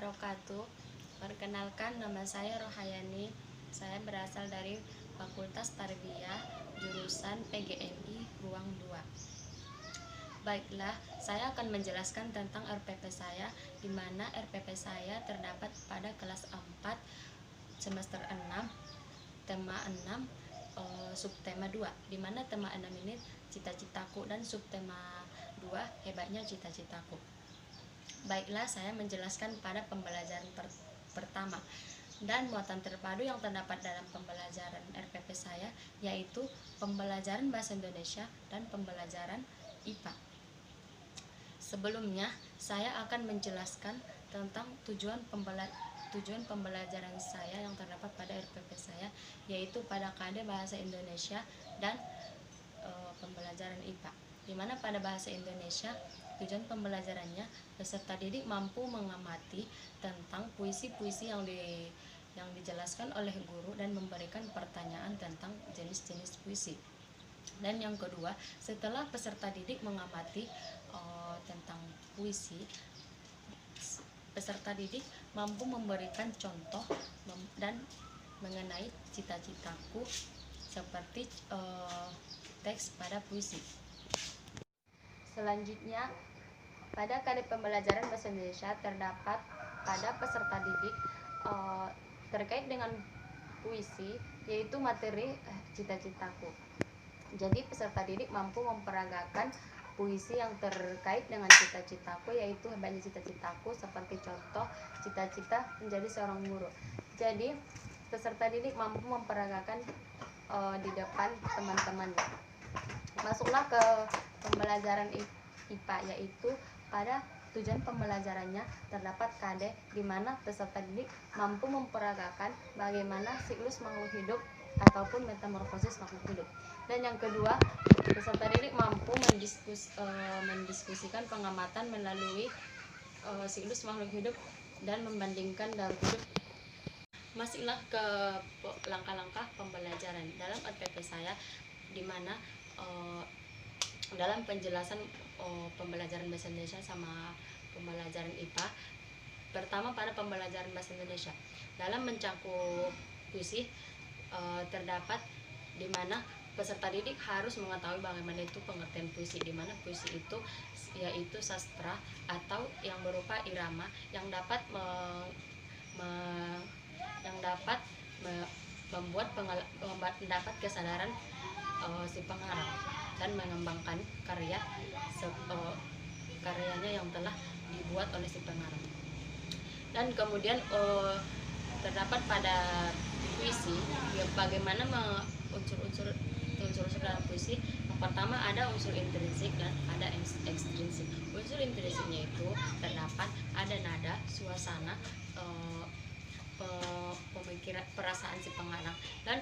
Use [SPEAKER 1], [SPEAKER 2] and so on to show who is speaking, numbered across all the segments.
[SPEAKER 1] wabarakatuh. Perkenalkan, nama saya Rohayani. Saya berasal dari Fakultas Tarbiyah, jurusan PGMI Ruang 2. Baiklah, saya akan menjelaskan tentang RPP saya, di mana RPP saya terdapat pada kelas 4, semester 6, tema 6, subtema 2, di mana tema 6 ini cita-citaku dan subtema 2 hebatnya cita-citaku. Baiklah, saya menjelaskan pada pembelajaran pertama. Dan muatan terpadu yang terdapat dalam pembelajaran RPP saya yaitu pembelajaran Bahasa Indonesia dan pembelajaran IPA. Sebelumnya, saya akan menjelaskan tentang tujuan pembelajaran saya yang terdapat pada RPP saya, yaitu pada KD Bahasa Indonesia dan pembelajaran IPA. Di mana pada Bahasa Indonesia, tujuan pembelajarannya peserta didik mampu mengamati tentang puisi-puisi yang dijelaskan oleh guru dan memberikan pertanyaan tentang jenis-jenis puisi. Dan yang kedua, setelah peserta didik mengamati tentang puisi, peserta didik mampu memberikan contoh dan mengenai cita-citaku seperti teks pada puisi. Selanjutnya, pada kali pembelajaran Bahasa Indonesia terdapat pada peserta didik terkait dengan puisi, yaitu materi cita-citaku. Jadi peserta didik mampu memperagakan puisi yang terkait dengan cita-citaku, yaitu hebatnya cita-citaku, seperti contoh cita-cita menjadi seorang guru. Jadi peserta didik mampu memperagakan di depan teman-temannya. Masuklah ke pembelajaran IPA, yaitu pada tujuan pembelajarannya terdapat KD, di mana peserta didik mampu memperagakan bagaimana siklus makhluk hidup ataupun metamorfosis makhluk hidup. Dan yang kedua, peserta didik mampu mendiskusikan pengamatan melalui siklus makhluk hidup dan membandingkan daur hidup. Masihlah ke langkah-langkah pembelajaran dalam RPP saya, di mana dalam penjelasan pembelajaran Bahasa Indonesia sama pembelajaran IPA. Pertama, pada pembelajaran Bahasa Indonesia, dalam mencakup puisi terdapat di mana peserta didik harus mengetahui bagaimana itu pengertian puisi, di mana puisi itu yaitu sastra atau yang berupa irama yang dapat mendapat kesadaran si pengarang dan mengembangkan karyanya yang telah dibuat oleh si pengarang. Dan kemudian terdapat pada puisi bagaimana unsur-unsur dalam puisi. Yang pertama, ada unsur intrinsik dan ada ekstrinsik. Unsur intrinsiknya itu terdapat ada nada, suasana, pemikiran, perasaan si pengarang. Dan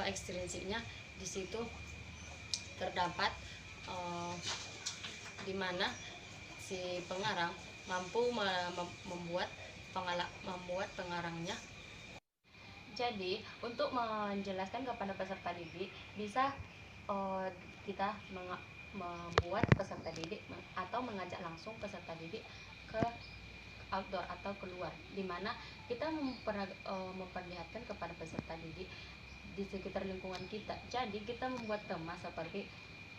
[SPEAKER 1] ekstrinsiknya di situ terdapat di mana si pengarang mampu membuat pengarangnya. Jadi untuk menjelaskan kepada peserta didik, bisa kita membuat peserta didik atau mengajak langsung peserta didik ke outdoor atau keluar, di mana kita memperlihatkan kepada peserta didik di sekitar lingkungan kita. Jadi kita membuat tema seperti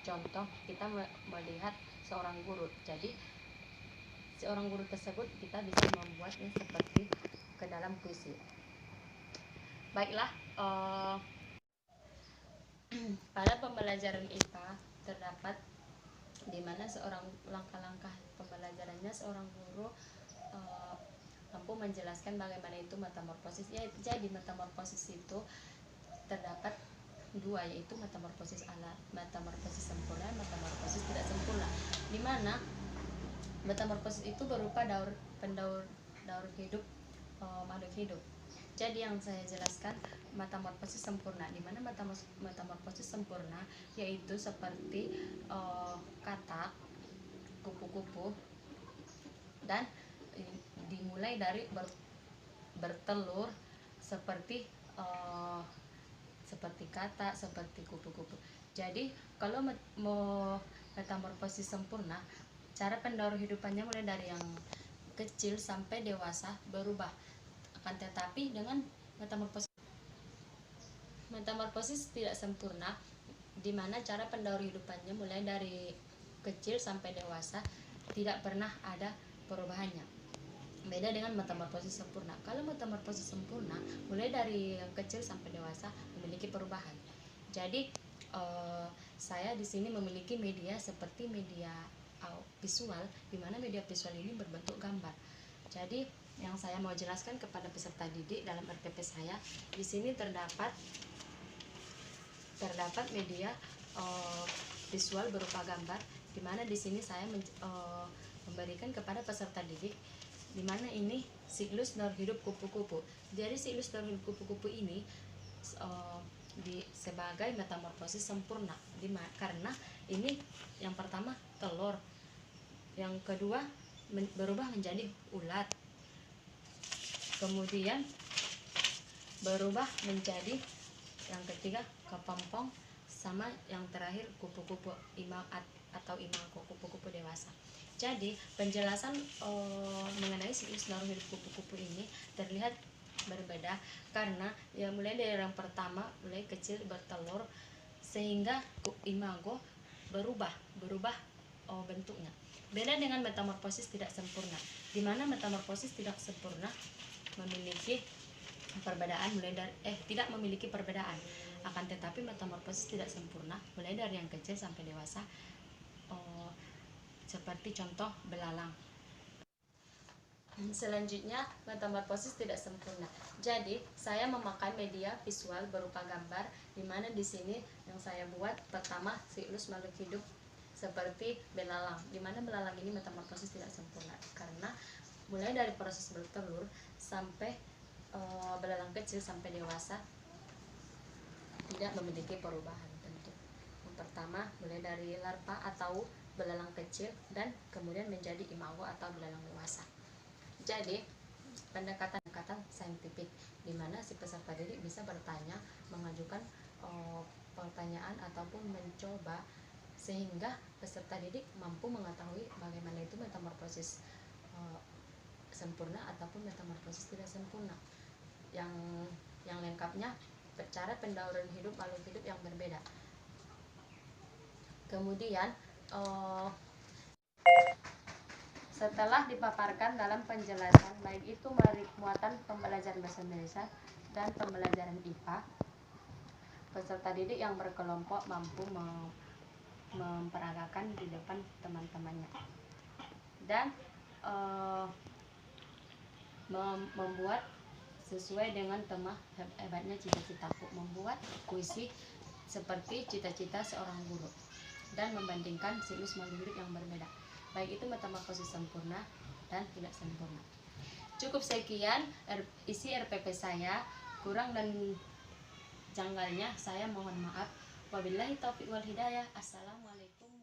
[SPEAKER 1] contoh kita melihat seorang guru. Jadi seorang guru tersebut kita bisa membuatnya seperti ke dalam puisi. Baiklah, pada pembelajaran IPA terdapat di mana langkah-langkah pembelajarannya seorang guru mampu menjelaskan bagaimana itu metamorfosis. Jadi metamorfosis itu terdapat dua, yaitu metamorfosis sempurna, metamorfosis tidak sempurna, di mana metamorfosis itu berupa pendaur hidup makhluk hidup. Jadi yang saya jelaskan metamorfosis sempurna, di mana metamorfosis sempurna yaitu seperti katak, kupu-kupu, dan dimulai dari bertelur seperti katak, seperti kupu-kupu. Jadi kalau metamorfosis sempurna, cara pendaur hidupannya mulai dari yang kecil sampai dewasa berubah. Akan tetapi dengan metamorfosis tidak sempurna, di mana cara pendaur hidupannya mulai dari kecil sampai dewasa tidak pernah ada perubahannya. Beda dengan metamorfosis sempurna. Kalau metamorfosis sempurna mulai dari yang kecil sampai dewasa memiliki perubahan. Jadi saya di sini memiliki media seperti media visual, di mana media visual ini berbentuk gambar. Jadi yang saya mau jelaskan kepada peserta didik dalam RPP saya, di sini terdapat media visual berupa gambar, di mana di sini saya memberikan kepada peserta didik, di mana ini siklus daur hidup kupu-kupu. Jadi siklus daur hidup kupu-kupu ini sebagai metamorfosis sempurna, karena ini yang pertama telur, yang kedua berubah menjadi ulat, kemudian berubah menjadi yang ketiga kepompong, sama yang terakhir kupu-kupu atau imago, kupu-kupu dewasa. Jadi penjelasan mengenai siklus daur hidup kupu-kupu ini terlihat berbeda, karena ya mulai dari yang pertama, mulai kecil bertelur sehingga imago berubah bentuknya. Beda dengan metamorfosis tidak sempurna, di mana metamorfosis tidak sempurna memiliki perbedaan tidak memiliki perbedaan, akan tetapi metamorfosis tidak sempurna mulai dari yang kecil sampai dewasa, seperti contoh belalang. Selanjutnya, metamorfosis tidak sempurna. Jadi, saya memakai media visual berupa gambar, di mana di sini yang saya buat pertama siklus makhluk hidup seperti belalang, di mana belalang ini metamorfosis tidak sempurna karena mulai dari proses bertelur sampai belalang kecil sampai dewasa tidak memiliki perubahan bentuk. Yang pertama mulai dari larva atau belalang kecil dan kemudian menjadi imago atau belalang dewasa. Jadi pendekatan saintifik, di mana si peserta didik bisa bertanya, mengajukan pertanyaan ataupun mencoba, sehingga peserta didik mampu mengetahui bagaimana itu metamorfosis sempurna ataupun metamorfosis tidak sempurna. Yang lengkapnya cara pendauran hidup makhluk hidup yang berbeda. Kemudian setelah dipaparkan dalam penjelasan, baik itu muatan pembelajaran bahasa Indonesia dan pembelajaran IPA, peserta didik yang berkelompok mampu memperagakan di depan teman-temannya dan membuat sesuai dengan tema hebatnya cita-citaku, membuat puisi seperti cita-cita seorang guru dan membandingkan siklus makhluk hidup yang berbeda, baik itu metamorfosis sempurna dan tidak sempurna. Cukup sekian isi RPP saya, kurang dan janggalnya saya mohon maaf. Wabillahi taufiq wal hidayah. Assalamualaikum.